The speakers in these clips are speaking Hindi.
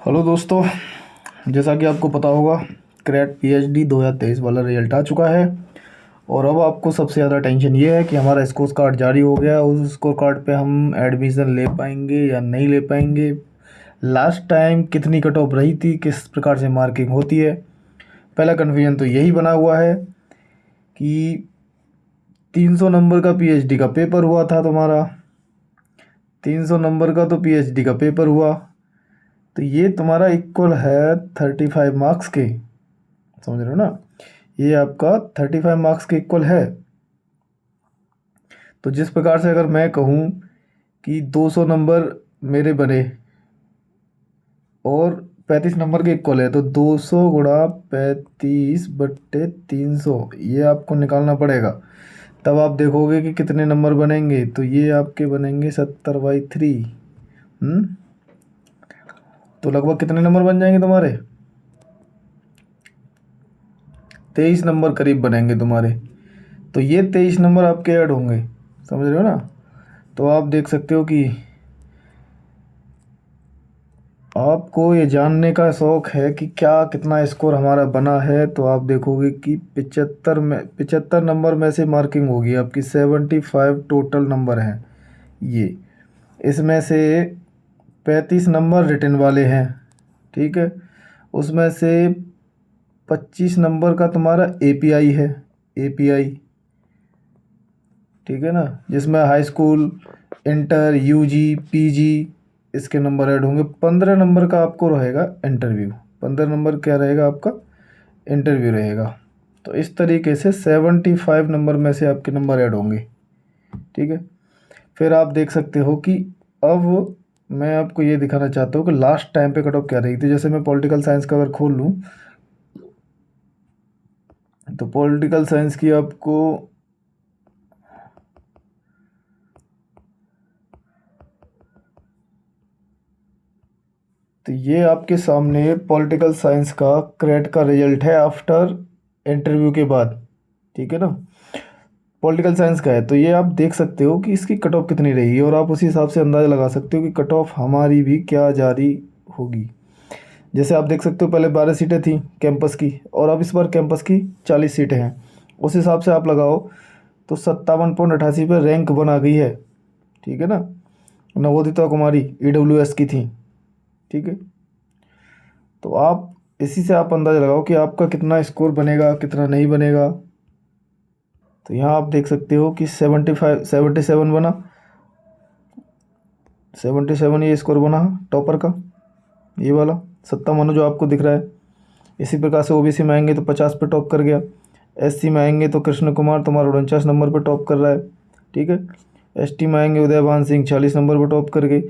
हेलो दोस्तों, जैसा कि आपको पता होगा क्रेट पीएचडी 2023 वाला रिजल्ट आ चुका है। और अब आपको सबसे ज़्यादा टेंशन ये है कि हमारा स्कोर कार्ड जारी हो गया। उस स्कोर कार्ड पे हम एडमिशन ले पाएंगे या नहीं ले पाएंगे। लास्ट टाइम कितनी कट ऑफ रही थी, किस प्रकार से मार्किंग होती है। पहला कन्फ्यूजन तो यही बना हुआ है कि 300 नंबर का पीएचडी का पेपर हुआ था तुम्हारा, 300 नंबर का तो पीएचडी का पेपर हुआ, तो ये तुम्हारा इक्वल है 35 मार्क्स के। समझ रहे हो ना, ये आपका 35 मार्क्स के इक्वल है। तो जिस प्रकार से अगर मैं कहूँ कि 200 नंबर मेरे बने और 35 नंबर के इक्वल है, तो 200 गुणा 35/300 ये आपको निकालना पड़ेगा। तब आप देखोगे कि कितने नंबर बनेंगे, तो ये आपके बनेंगे 70/3। तो लगभग कितने नंबर बन जाएंगे तुम्हारे, 23 नंबर करीब बनेंगे तुम्हारे। तो ये 23 नंबर आपके ऐड होंगे, समझ रहे हो ना। तो आप देख सकते हो कि आपको ये जानने का शौक़ है कि क्या कितना स्कोर हमारा बना है। तो आप देखोगे कि 75 नंबर में से मार्किंग होगी आपकी। 75 टोटल नंबर हैं ये, इसमें से 35 नंबर रिटन वाले हैं, ठीक है। उसमें से 25 नंबर का तुम्हारा एपीआई है, एपीआई, ठीक है ना, जिसमें high school, inter, UG, PG इसके नंबर ऐड होंगे। 15 नंबर का आपको रहेगा इंटरव्यू, 15 नंबर क्या रहेगा आपका, इंटरव्यू रहेगा। तो इस तरीके से 75 नंबर में से आपके नंबर ऐड होंगे, ठीक है। फिर आप देख सकते हो कि अब मैं आपको ये दिखाना चाहता हूँ कि लास्ट टाइम पे कट ऑफ क्या रही थी। जैसे मैं पॉलिटिकल साइंस का अगर खोल लूँ, तो पॉलिटिकल साइंस की आपको तो ये आपके सामने पॉलिटिकल साइंस का क्रेट का रिजल्ट है आफ्टर इंटरव्यू के बाद, ठीक है ना। पॉलिटिकल साइंस का है, तो ये आप देख सकते हो कि इसकी कट ऑफ कितनी रही, और आप उसी हिसाब से अंदाज़ा लगा सकते हो कि कट ऑफ हमारी भी क्या जारी होगी। जैसे आप देख सकते हो पहले 12 सीटें थी कैंपस की, और अब इस बार कैंपस की 40 सीटें हैं। उस हिसाब से आप लगाओ तो 57.88 पर रैंक बना गई है, ठीक है ना। नवोदिता कुमारी ईडब्ल्यूएस की थी, ठीक है। तो आप इसी से आप अंदाज़ा लगाओ कि आपका कितना स्कोर बनेगा, कितना नहीं बनेगा। तो यहाँ आप देख सकते हो कि 77 बना, 77 ये स्कोर बना टॉपर का, ये वाला 70 मानो जो आपको दिख रहा है। इसी प्रकार से ओबीसी में आएंगे तो 50 पे टॉप कर गया। एससी में आएंगे तो कृष्ण कुमार तुम्हारा 49 नंबर पे टॉप कर रहा है, ठीक है। एसटी में आएंगे उदयभान सिंह 40 नंबर पर टॉप कर गए।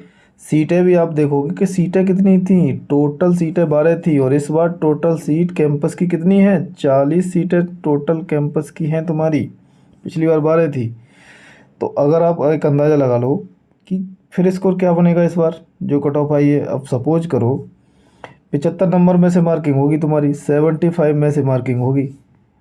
सीटें भी आप देखोगे कि सीटें कितनी थी, टोटल सीटें 12 थी, और इस बार टोटल सीट कैंपस की कितनी है, 40 सीटें टोटल कैंपस की हैं तुम्हारी, पिछली बार 12 थी। तो अगर आप एक अंदाज़ा लगा लो कि फिर स्कोर क्या बनेगा इस बार जो कट ऑफ आई है। अब सपोज करो 75 नंबर में से मार्किंग होगी तुम्हारी, 75 में से मार्किंग होगी,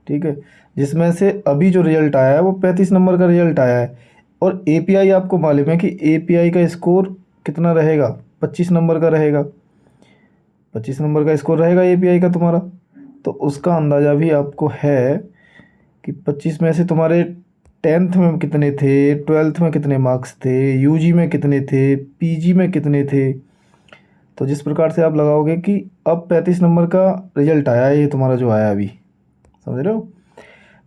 ठीक है, जिसमें से अभी जो रिजल्ट आया है वो 35 नंबर का रिजल्ट आया है। और एपीआई आपको मालूम है कि एपीआई का स्कोर कितना रहेगा, 25 नंबर का रहेगा, 25 नंबर का स्कोर रहेगा एपीआई का तुम्हारा। तो उसका अंदाज़ा भी आपको है कि 25 में से तुम्हारे 10th में कितने थे, 12th में कितने मार्क्स थे, यूजी में कितने थे, पीजी में कितने थे। तो जिस प्रकार से आप लगाओगे कि अब 35 नंबर का रिजल्ट आया है, ये तुम्हारा जो आया अभी, समझ रहे हो।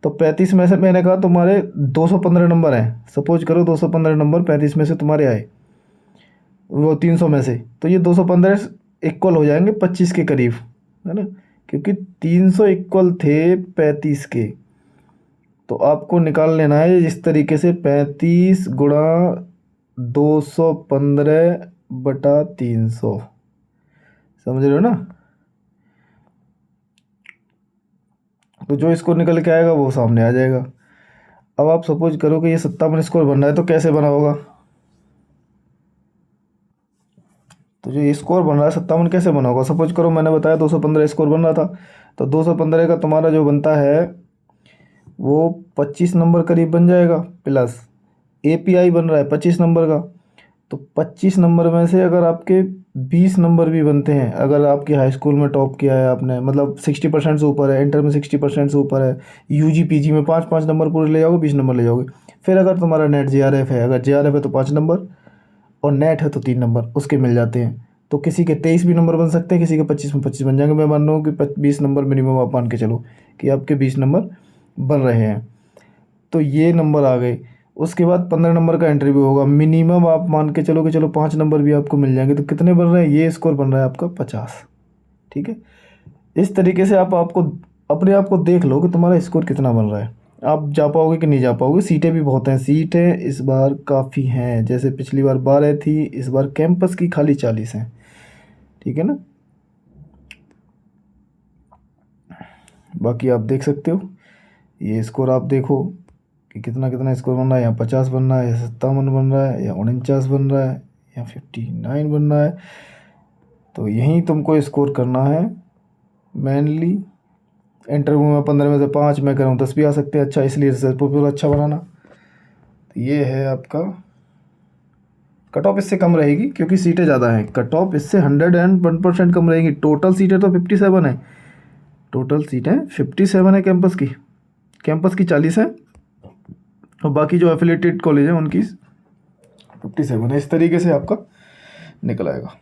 तो 35 में से मैंने कहा तुम्हारे 215 नंबर हैं, सपोज करो 215 नंबर 35 में से तुम्हारे आए, वो 300 में से, तो ये 215 इक्वल हो जाएंगे 25 के करीब, है ना, क्योंकि 300 इक्वल थे 35 के। तो आपको निकाल लेना है इस तरीके से, 35 गुणा 215/300, समझ रहे हो ना। तो जो स्कोर निकल के आएगा वो सामने आ जाएगा। अब आप सपोज करो कि ये 57 स्कोर बन रहा है, तो कैसे बना होगा। तो जो ये स्कोर बन रहा है 57 कैसे बना होगा, सपोज करो मैंने बताया 215 स्कोर बन रहा था, तो 215 का तुम्हारा जो बनता है वो 25 नंबर करीब बन जाएगा, प्लस एपीआई बन रहा है 25 नंबर का, तो 25 नंबर में से अगर आपके 20 नंबर भी बनते हैं, अगर आपकी हाई स्कूल में टॉप किया है आपने, मतलब 60% से ऊपर है, इंटर में 60% से ऊपर है, यूजी पीजी में 5-5 नंबर पूरे ले जाओगे, 20 नंबर ले जाओगे। फिर अगर तुम्हारा नेट जेआरएफ है, अगर जेआरएफ है तो 5 नंबर, और नेट है तो 3 नंबर उसके मिल जाते हैं। तो किसी के 23 भी नंबर बन सकते हैं, किसी के 25 में 25 बन जाएंगे। मैं मान रहा हूँ कि 20 नंबर मिनिमम आप मान के चलो कि आपके 20 नंबर बन रहे हैं। तो ये नंबर आ गए। उसके बाद 15 नंबर का इंटरव्यू होगा, मिनिमम आप मान के चलो कि चलो 5 नंबर भी आपको मिल जाएंगे। तो कितने बन रहे हैं, ये स्कोर बन रहा है आपका 50। ठीक है, इस तरीके से आप आपको अपने आप को देख लो कि तुम्हारा स्कोर कितना बन रहा है, आप जा पाओगे कि नहीं जा पाओगे। सीटें भी बहुत हैं, सीटें इस बार काफ़ी हैं, जैसे पिछली बार 12 थी, इस बार कैंपस की खाली 40 हैं। ठीक है ना, बाकी आप देख सकते हो, ये स्कोर आप देखो कि कितना कितना स्कोर बन रहा है। यहाँ 50 बन रहा है, या 57 बन रहा है, या 49 बन रहा है, या 59 बन रहा है। तो यहीं तुमको स्कोर करना है मेनली। इंटरव्यू में 15 में से 5, मैं कह रहा हूँ 10 भी आ सकते हैं। अच्छा, इसलिए रिसर्च पेपर अच्छा बनाना। तो ये है आपका कट ऑफ, इससे कम रहेगी क्योंकि सीटें ज़्यादा हैं। कट ऑफ इससे 101% कम रहेगी। टोटल सीटें तो 57 है, टोटल सीटें 57 है कैंपस की 40 है, और बाकी जो एफिलेटेड कॉलेज हैं उनकी 57 है। इस तरीके से आपका निकल आएगा।